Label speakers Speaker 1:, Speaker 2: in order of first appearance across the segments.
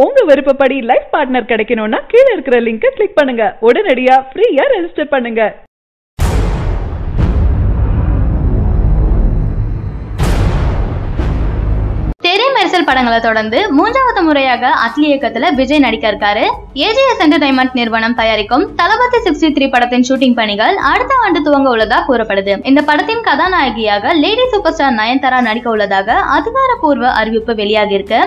Speaker 1: உங்க விருப்பப்படி life partner கிடைக்கணும்னா கீழ இருக்கிற லிங்கை கிளிக் பண்ணுங்க. உடனடியா ஃப்ரீயா ரெஜிஸ்டர் பண்ணுங்க.
Speaker 2: தெரி மெர்சல் படங்களை தொடர்ந்து மூன்றாவது முறையாக அட்லி இயக்கத்துல விஜய் நடிக்க இருக்காரு. ஏஜிஎஸ் என்டர்டைன்மெண்ட் நிறுவனம் தயாரிக்கும் தளபதி 63 படத்தின் ஷூட்டிங் பணிகள் அடுத்த ஆண்டு துவங்க உள்ளதா கூறப்படுது. இந்த படத்தின் கதாநாயகியாக லேடி சூப்பர் ஸ்டார் நயன்தாரா நடிக்க உள்ளதாக அதிகாரப்பூர்வ அறிவிப்பு வெளியாகி இருக்கு.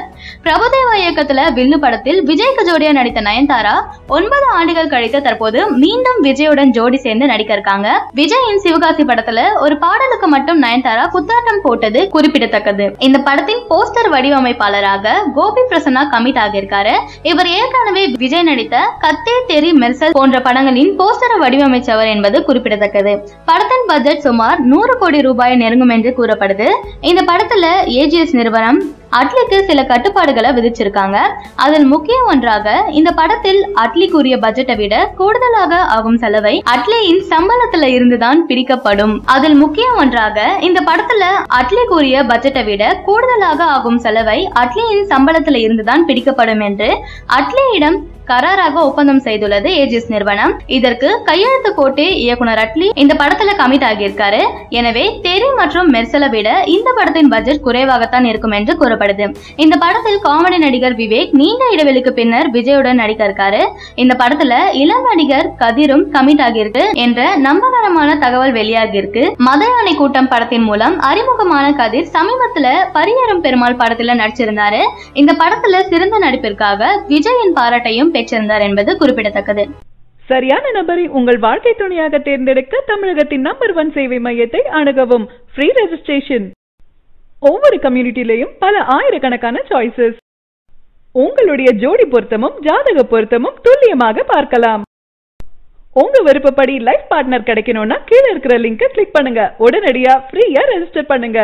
Speaker 2: பிரபுதேவா இயக்கத்துல வில்லு படத்தில் விஜய்க்கு ஜோடியா நடித்த நயன்தாரா 9 ஆண்டுகள் கழித்து தற்போது மீண்டும் விஜயுடன் ஜோடி சேர்ந்து நடிக்க இருக்காங்க. விஜயின் சிவகாசி படத்துல ஒரு பாடலுக்கு மட்டும் நயன்தாரா குத்தாட்டம் போட்டது குறிப்பிடத்தக்கது. இந்த படத்தின் போஸ்டர் வடிவமைப்பாளராக கோபி பிரசன்னா கமிட் ஆகியிருக்காரு. இவர் ஏற்கனவே விஜய் நடித்த கத்தே தெரி மெர்சல் போன்ற படங்களின் போஸ்டரை வடிவமைச்சவர் என்பது குறிப்பிடத்தக்கது. படத்தின் பட்ஜெட் சுமார் 100 கோடி ரூபாய் நெருங்கும் என்று கூறப்படுது. இந்த படத்துல ஏஜிஎஸ் நிறுவனம் அட்லிக்கு சில கட்டுப்பாடுகளை விதிச்சிருக்காங்க. அதில் முக்கிய ஒன்றாக இந்த படத்தில் அட்லி கூறிய பட்ஜெட்டை விட கூடுதலாக ஆகும் செலவை அட்லியின் சம்பளத்துல இருந்துதான் பிரிக்கப்படும். அதில் முக்கிய ஒன்றாக இந்த படத்துல அட்லி கூறிய பட்ஜெட்டை விட கூடுதலாக ஆகும் செலவை அட்லியின் சம்பளத்துல இருந்துதான் பிடிக்கப்படும் என்று அட்லியிடம் கராராக ஒப்பந்தம் செய்துள்ளது ஏஜிஎஸ் நிறுவனம். இதற்கு கையெழுத்து போட்டு இயக்குனர் அட்லி இந்த படத்துல கமிட் ஆகியிருக்காரு. எனவே தெரி மற்றும் மெர்சலை விட இந்த படத்தின் பட்ஜெட் குறைவாகத்தான் இருக்கும் என்று கூறப்படுது. இந்த படத்தில் காமெடி நடிகர் விவேக் நீண்ட இடைவெளிக்கு பின்னர் விஜயுடன் நடிக்க இருக்காரு. இந்த படத்துல இளம் நடிகர் கதிரும் கமிட் ஆகியிருக்கு என்ற நம்பகரமான தகவல் வெளியாகியிருக்கு. மதயானை கூட்டம் படத்தின் மூலம் அறிமுகமான கதிர் சமீபத்துல பரியேறும் பெருமாள் படத்துல நடிச்சிருந்தாரு. இந்த படத்துல சிறந்த நடிப்பிற்காக விஜயின் பாராட்டையும் பெற்றிருந்தார் என்பது குறிப்பிடத்தக்கது.
Speaker 1: சரியான நபரை உங்கள் வாழ்க்கை துணையாக தேர்ந்தெடுக்க தமிழகத்தின் நம்பர் 1 சேவை மையத்தை அணுகவும். Free registration. ஒவ்வொரு கம்யூனிட்டிலையும் பல ஆயிரக்கணக்கான சாய்ஸஸ். உங்களுடைய ஜோடி பொருத்தமும் ஜாதக பொருத்தமும் துல்லியமாக பார்க்கலாம். உங்க விருப்பப்படி லைஃப் பார்ட்னர் கிடைக்கணும்னா கீழ இருக்கிற லிங்கை கிளிக் பண்ணுங்க. உடனடியா ஃப்ரீயா ரெஜிஸ்டர் பண்ணுங்க.